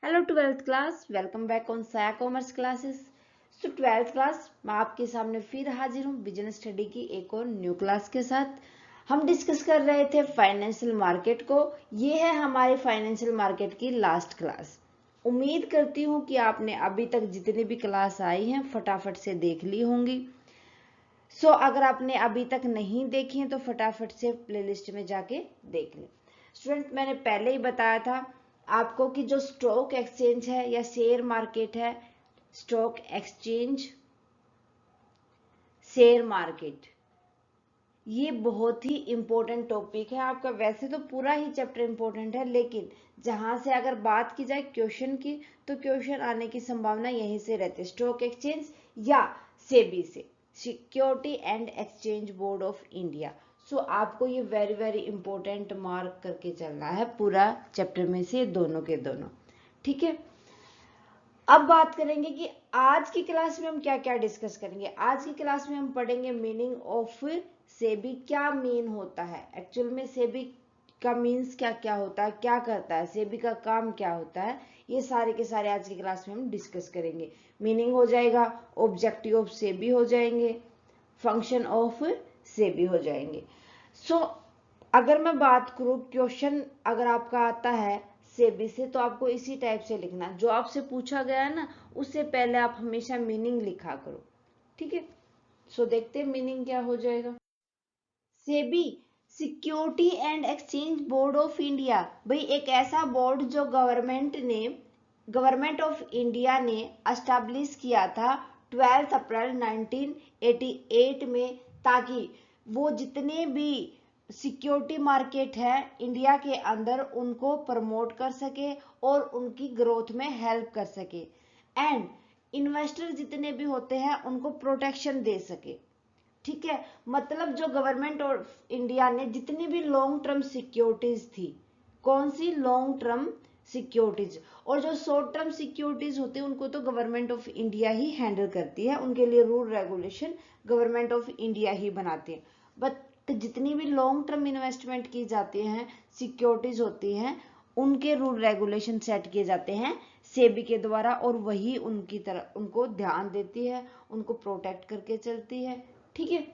Hello twelfth class, welcome back on Saya commerce classes. So twelfth class, मैं आपके सामने फिर हाजिर हूँ बिजनेस स्टडी की एक और न्यू क्लास के साथ। हम डिस्कस कर रहे थे फाइनेंशियल मार्केट को। ये है हमारी फाइनेंशियल मार्केट की लास्ट क्लास। उम्मीद करती हूँ कि आपने अभी तक जितनी भी क्लास आई हैं फटाफट से देख ली होंगी। अगर आपने अभी तक नहीं देखी हैं तो फटाफट से प्लेलिस्ट में जाके देख लें। स्टूडेंट, मैंने पहले ही बताया था आपको कि जो स्टॉक एक्सचेंज है या शेयर मार्केट है, स्टॉक एक्सचेंज, शेयर मार्केट, ये बहुत ही इंपॉर्टेंट टॉपिक है आपका। वैसे तो पूरा ही चैप्टर इंपॉर्टेंट है, लेकिन जहां से अगर बात की जाए क्वेश्चन की तो क्वेश्चन आने की संभावना यहीं से रहती है, स्टॉक एक्सचेंज या सेबी से, security and exchange board of India. आपको ये वेरी वेरी इंपॉर्टेंट मार्क करके चलना है पूरा चैप्टर में से, दोनों के दोनों। ठीक है, अब बात करेंगे कि आज की क्लास में हम क्या क्या डिस्कस करेंगे। आज की क्लास में हम पढ़ेंगे मीनिंग ऑफ सेबी, क्या मीन होता है एक्चुअल में, सेबी का मीन्स क्या क्या होता है, क्या करता है, सेबी का काम क्या होता है, ये सारे के सारे आज की क्लास में हम डिस्कस करेंगे। मीनिंग हो जाएगा, ऑब्जेक्टिव ऑफ सेबी हो जाएंगे, फंक्शन ऑफ सेबी हो जाएंगे। अगर मैं बात करूं क्वेश्चन अगर आपका आता है सेबी से तो आपको इसी टाइप से लिखना, जो आपसे पूछा गया है ना उससे पहले आप हमेशा मीनिंग लिखा करो। ठीक है, देखते हैं मीनिंग क्या हो जाएगा। SEBI, security and exchange board of India. भाई एक ऐसा बोर्ड जो गवर्नमेंट ऑफ इंडिया ने एस्टैब्लिश किया था 12 अप्रैल 1988 में, ताकि वो जितने भी सिक्योरिटी मार्केट है इंडिया के अंदर उनको प्रमोट कर सके और उनकी ग्रोथ में हेल्प कर सके, एंड इन्वेस्टर जितने भी होते हैं उनको प्रोटेक्शन दे सके। ठीक है, मतलब जो गवर्नमेंट ऑफ इंडिया ने जितनी भी लॉन्ग टर्म सिक्योरिटीज थी, कौन सी लॉन्ग टर्म सिक्योरिटीज, और जो शॉर्ट टर्म सिक्योरिटीज होती है उनको तो गवर्नमेंट ऑफ इंडिया ही हैंडल करती है, उनके लिए rule regulation government of India ही बनाती है। बट जितनी भी लॉन्ग टर्म इन्वेस्टमेंट की जाती हैं, सिक्योरिटीज होती हैं, उनके रूल रेगुलेशन सेट किए जाते हैं सेबी के द्वारा, और वही उनकी तरह उनको ध्यान देती है, उनको प्रोटेक्ट करके चलती है। ठीक है,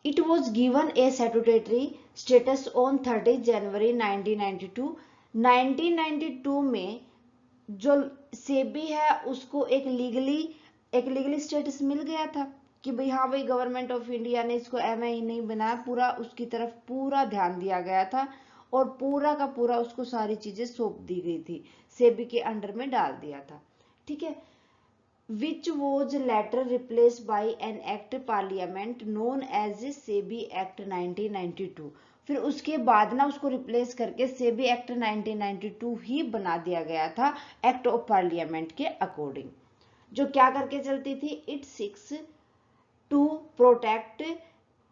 it was given A statutory status on 30 जनवरी 1992। 1992 में जो सेबी है उसको एक लीगली स्टेटस मिल गया था कि भाई हाँ भाई गवर्नमेंट ऑफ इंडिया ने इसको एमए ही नहीं बनाया, पूरा उसकी तरफ पूरा ध्यान दिया गया था और पूरा का पूरा उसको सारी चीजें सौंप दी गई थी, सेबी के अंडर में डाल दिया था। ठीक है, which was later replaced by an act parliament known as SEBI act 1992। फिर उसके बाद ना उसको रिप्लेस करके सेबी एक्ट 1992 ही बना दिया गया था एक्ट ऑफ पार्लियामेंट के अकॉर्डिंग, जो क्या करके चलती थी, it seeks to protect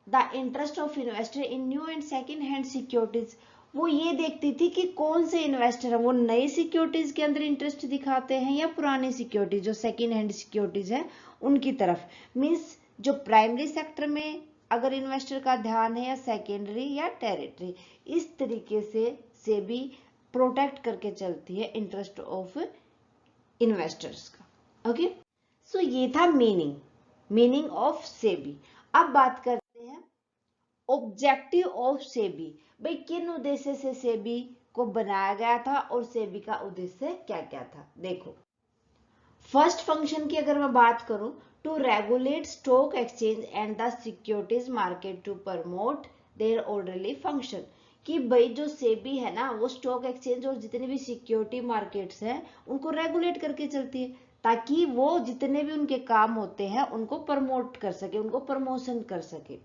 the interest of investor in new and second hand securities. वो ये देखती थी कि कौन से इन्वेस्टर है वो नई सिक्योरिटीज के अंदर इंटरेस्ट दिखाते हैं या पुरानी सिक्योरिटीज जो सेकेंड हैंड सिक्योरिटीज है उनकी तरफ। मीन्स जो प्राइमरी सेक्टर में अगर इन्वेस्टर का ध्यान है या सेकेंडरी या टेरिटरी, इस तरीके से सेबी प्रोटेक्ट करके चलती है इंटरेस्ट ऑफ इन्वेस्टर्स का। ओके, ये था मीनिंग ऑफ सेबी। अब बात करते हैं ऑब्जेक्टिव ऑफ सेबी। भाई किन उद्देश्य से सेबी को बनाया गया था और सेबी का उद्देश्य क्या क्या था। देखो, फर्स्ट फंक्शन की अगर मैं बात करूं, to regulate stock exchange and the securities market to promote their orderly function. कि भाई जो सेबी है ना वो स्टॉक एक्सचेंज और जितने भी सिक्योरिटी मार्केट्स हैं उनको रेगुलेट करके चलती है, ताकि वो जितने भी उनके काम होते हैं उनको प्रमोट कर सके, उनको प्रमोशन कर सके।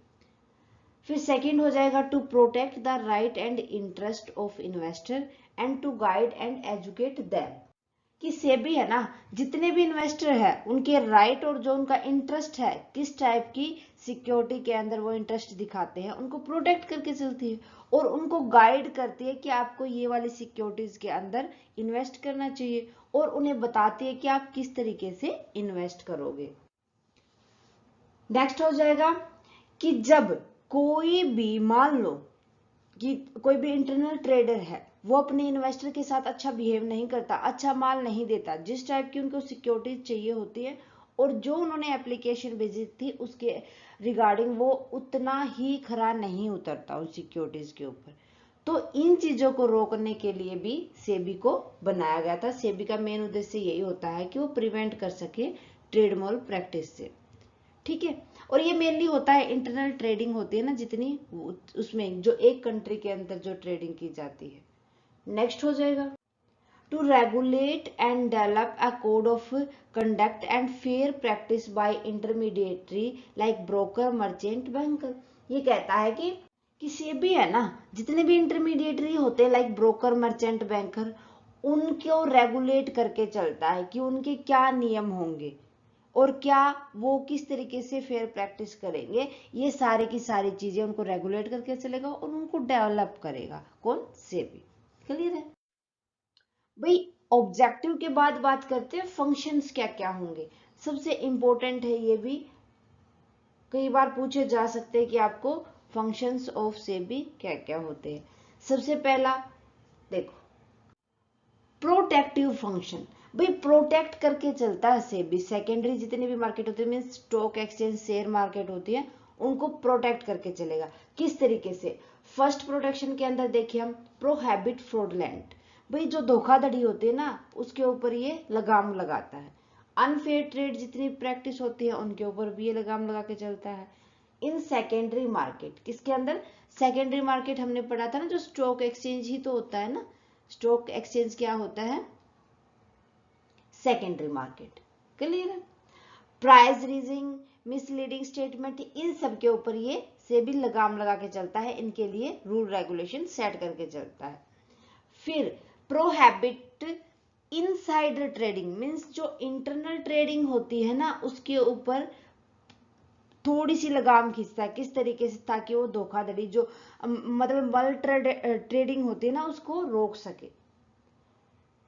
फिर सेकंड हो जाएगा to protect the right and interest of investor and to guide and educate them. कि सेबी है ना जितने भी इन्वेस्टर है उनके राइट और जो उनका इंटरेस्ट है, किस टाइप की सिक्योरिटी के अंदर वो इंटरेस्ट दिखाते हैं, उनको प्रोटेक्ट करके चलती है और उनको गाइड करती है कि आपको ये वाली सिक्योरिटीज के अंदर इन्वेस्ट करना चाहिए, और उन्हें बताती है कि आप किस तरीके से इन्वेस्ट करोगे। नेक्स्ट हो जाएगा कि जब कोई भी मान लो कि कोई भी इंटरनल ट्रेडर है वो अपने इन्वेस्टर के साथ अच्छा बिहेव नहीं करता, अच्छा माल नहीं देता, जिस टाइप की उनको सिक्योरिटीज चाहिए होती है और जो उन्होंने एप्लीकेशन भेजी थी उसके रिगार्डिंग वो उतना ही खरा नहीं उतरता उन सिक्योरिटीज के ऊपर। तो इन चीजों को रोकने के लिए भी सेबी को बनाया गया था। सेबी का मेन उद्देश्य यही होता है कि वो प्रिवेंट कर सके ट्रेड मोल प्रैक्टिस से, ठीक है। और ये मेनली होता है इंटरनल ट्रेडिंग होती है ना जितनी, उसमें जो एक कंट्री के अंदर जो ट्रेडिंग की जाती है। नेक्स्ट हो जाएगा to regulate and develop a code of conduct and fair practice by intermediary like broker merchant banker. ये कहता है कि सेबी है ना, जितने भी इंटरमीडिएटरी होते हैं लाइक ब्रोकर मर्चेंट बैंकर, उनको रेगुलेट करके चलता है कि उनके क्या नियम होंगे और क्या वो किस तरीके से फेयर प्रैक्टिस करेंगे। ये सारे की सारी चीजें उनको रेगुलेट करके चलेगा और उनको डेवलप करेगा कौन, सेबी। क्लियर है भाई। ऑब्जेक्टिव के बाद बात करते हैं फंक्शंस क्या क्या होंगे। सबसे इंपॉर्टेंट है ये भी, कई बार पूछे जा सकते हैं कि आपको फंक्शंस ऑफ सेबी क्या क्या होते हैं। सबसे पहला देखो प्रोटेक्टिव फंक्शन, भाई प्रोटेक्ट करके चलता है सेबी। सेकेंडरी जितने भी मार्केट होते हैं mean stock exchange share market होती है, उनको प्रोटेक्ट करके चलेगा। किस तरीके से, फर्स्ट प्रोटेक्शन के अंदर देखिए हम प्रोहिबिट फ्रॉडलेंट, भाई जो धोखाधड़ी होती है ना उसके ऊपर ये लगाम लगाता है। अनफेयर ट्रेड जितनी प्रैक्टिस होती है उनके ऊपर भी ये लगाम लगा के चलता है। इन सेकेंडरी मार्केट, किसके अंदर, सेकेंडरी मार्केट हमने पढ़ा था ना, जो स्टॉक एक्सचेंज ही तो होता है ना। स्टॉक एक्सचेंज क्या होता है, सेकेंडरी मार्केट। क्लियर है। प्राइस रीजिंग, मिसलीडिंग स्टेटमेंट, इन सब के ऊपर ये सेबी लगाम लगा के चलता है, इनके लिए रूल रेगुलेशन सेट करके चलता है। फिर प्रोहिबिट इनसाइडर ट्रेडिंग, मींस जो इंटरनल ट्रेडिंग होती है ना उसके ऊपर थोड़ी सी लगाम खींचता है। किस तरीके से, ताकि वो धोखाधड़ी जो मतलब बल्क ट्रेडिंग होती है ना उसको रोक सके।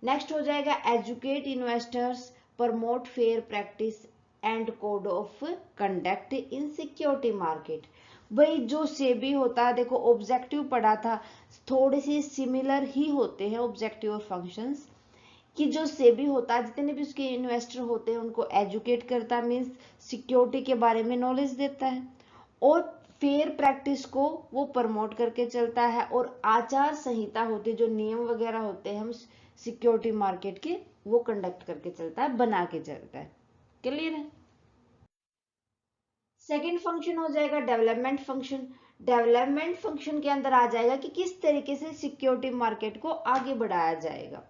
नेक्स्ट हो जाएगा educate investors, promote fair practice and code of conduct in security market. भाई जो सेबी होता है, देखो ऑब्जेक्टिव पढ़ा था, थोड़े से सिमिलर ही होते हैं ऑब्जेक्टिव और फंक्शंस। कि जो सेबी होता है जितने भी उसके इन्वेस्टर होते हैं उनको एजुकेट करता है, मीन्स सिक्योरिटी के बारे में नॉलेज देता है, और फेयर प्रैक्टिस को वो प्रमोट करके चलता है, और आचार संहिता होती है जो नियम वगैरह होते हैं हम सिक्योरिटी मार्केट के, वो कंडक्ट करके चलता है, बना के चलता है। क्लियर है। सेकेंड फंक्शन हो जाएगा डेवलपमेंट फंक्शन। डेवलपमेंट फंक्शन के अंदर आ जाएगा कि किस तरीके से सिक्योरिटी मार्केट को आगे बढ़ाया जाएगा,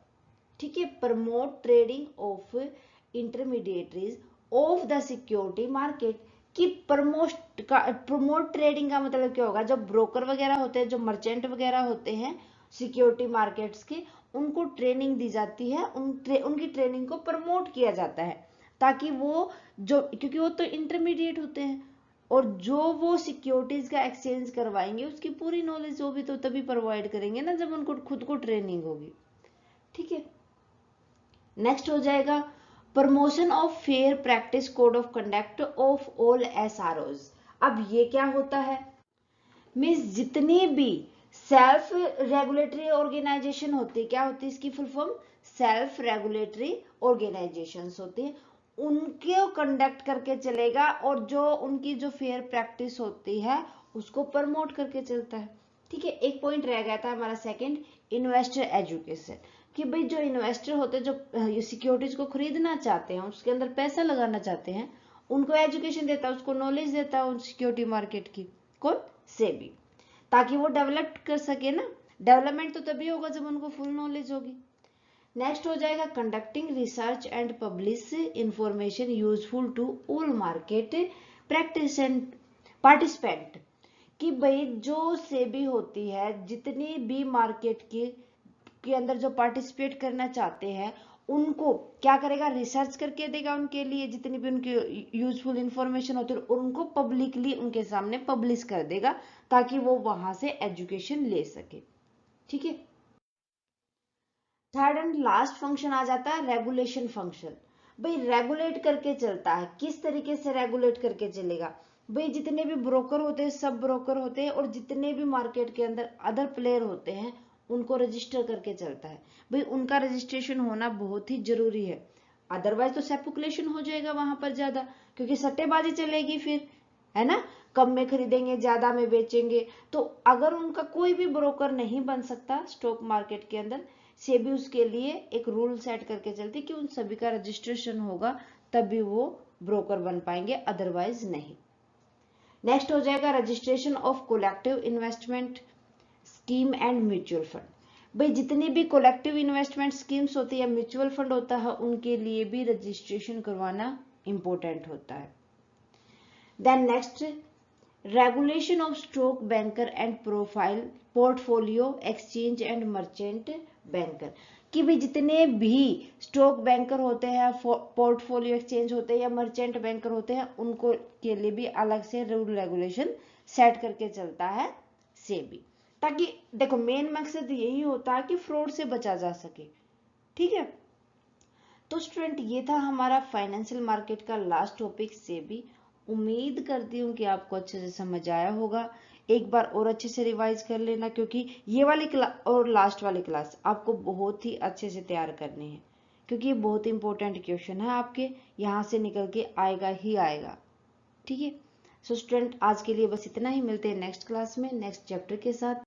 ठीक है। Promote trading of intermediaries of the security market, कि प्रमोट ट्रेडिंग का मतलब क्या होगा, जो ब्रोकर वगैरह होते हैं, जो मर्चेंट वगैरह होते हैं सिक्योरिटी मार्केट्स के, उनको ट्रेनिंग दी जाती है, उनकी ट्रेनिंग को प्रमोट किया जाता है, ताकि वो जो, क्योंकि वो तो इंटरमीडिएट होते हैं और जो वो सिक्योरिटीज का एक्सचेंज करवाएंगे उसकी पूरी नॉलेज वो भी तो तभी प्रोवाइड करेंगे ना जब उनको खुद को ट्रेनिंग होगी, ठीक है। नेक्स्ट हो जाएगा promotion of fair practice code of conduct of all SROs. अब ये क्या होता है, मीन्स जितनी भी सेल्फ रेगुलेटरी ऑर्गेनाइजेशन होती है, क्या होती है इसकी full form, self regulatory organisations होती है, उनके कंडक्ट करके चलेगा, और जो उनकी जो फेयर प्रैक्टिस होती है उसको प्रमोट करके चलता है, ठीक है। एक पॉइंट रह गया था हमारा सेकंड, इन्वेस्टर एजुकेशन, कि भाई जो इन्वेस्टर होते हैं जो सिक्योरिटीज को खरीदना चाहते हैं, उसके अंदर पैसा लगाना चाहते हैं, उनको एजुकेशन देता है, उसको नॉलेज देता है उन सिक्योरिटी मार्केट की, कौन, सेबी, ताकि वो डेवलप कर सके ना। डेवलपमेंट तो तभी होगा जब उनको फुल नॉलेज होगी। नेक्स्ट हो जाएगा conducting research and publish information useful to all market practice and participant, कि भाई जो सेबी होती है जितनी भी मार्केट के अंदर जो पार्टिसिपेट करना चाहते हैं उनको क्या करेगा, रिसर्च करके देगा उनके लिए जितनी भी उनकी यूजफुल इंफॉर्मेशन होती है, और उनको पब्लिकली उनके सामने पब्लिश कर देगा ताकि वो वहां से एजुकेशन ले सके, ठीक है। थर्ड एंड लास्ट फंक्शन आ जाता है रेगुलेशन फंक्शन। भाई रेगुलेट करके चलता है, किस तरीके से रेगुलेट करके चलेगा, भाई जितने भी ब्रोकर होते हैं, सब ब्रोकर होते हैं, और जितने भी मार्केट के अंदर अदर प्लेयर होते हैं उनको रजिस्टर करके चलता है। भाई उनका रजिस्ट्रेशन होना बहुत ही जरूरी है, अदरवाइज तो स्पेकुलेशन हो जाएगा वहां पर ज्यादा, क्योंकि सट्टेबाजी चलेगी फिर, है ना, कम में खरीदेंगे ज्यादा में बेचेंगे। तो अगर उनका कोई भी ब्रोकर नहीं बन सकता स्टॉक मार्केट के अंदर, सेबी उसके लिए एक रूल सेट करके चलती कि उन सभी का रजिस्ट्रेशन होगा तभी वो ब्रोकर बन पाएंगे, अदरवाइज नहीं। नेक्स्ट हो जाएगा registration of collective investment scheme and mutual fund. भाई जितनी भी कलेक्टिव इन्वेस्टमेंट स्कीम्स होती है, म्यूचुअल फंड होता है, उनके लिए भी रजिस्ट्रेशन करवाना इंपॉर्टेंट होता है। Then next, regulation of stock banker and profile portfolio exchange and merchant banker, कि भी जितने भी स्टॉक बैंकर होते हैं, पोर्टफोलियो एक्सचेंज होते हैं या मर्चेंट बैंकर होते हैं, उनको के लिए भी अलग से रूल रेगुलेशन सेट करके चलता है सेबी, ताकि देखो मेन मकसद यही होता है कि फ्रॉड से बचा जा सके। ठीक है, तो स्टूडेंट ये था हमारा फाइनेंशियल मार्केट का लास्ट टॉपिक सेबी। उम्मीद करती हूँ कि आपको अच्छे से समझ आया होगा। एक बार और अच्छे से रिवाइज कर लेना, क्योंकि ये वाली क्लास और लास्ट वाली क्लास आपको बहुत ही अच्छे से तैयार करनी है, क्योंकि ये बहुत इंपॉर्टेंट क्वेश्चन है, आपके यहाँ से निकल के आएगा ही आएगा। ठीक है, सो स्टूडेंट आज के लिए बस इतना ही, मिलते हैं नेक्स्ट क्लास में नेक्स्ट चैप्टर के साथ।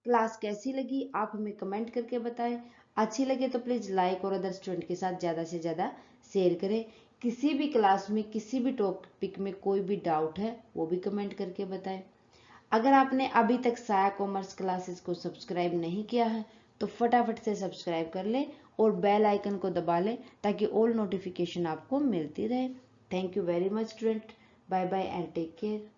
क्लास कैसी लगी आप हमें कमेंट करके बताएं, अच्छी लगे तो प्लीज लाइक और अदर स्टूडेंट के साथ ज्यादा से ज्यादा शेयर करें। किसी भी क्लास में किसी भी टॉपिक में कोई भी डाउट है वो भी कमेंट करके बताएं। अगर आपने अभी तक साया कॉमर्स क्लासेस को सब्सक्राइब नहीं किया है तो फटाफट से सब्सक्राइब कर लें और बेल आइकन को दबा लें, ताकि ऑल नोटिफिकेशन आपको मिलती रहे। Thank you very much student, bye bye and take care.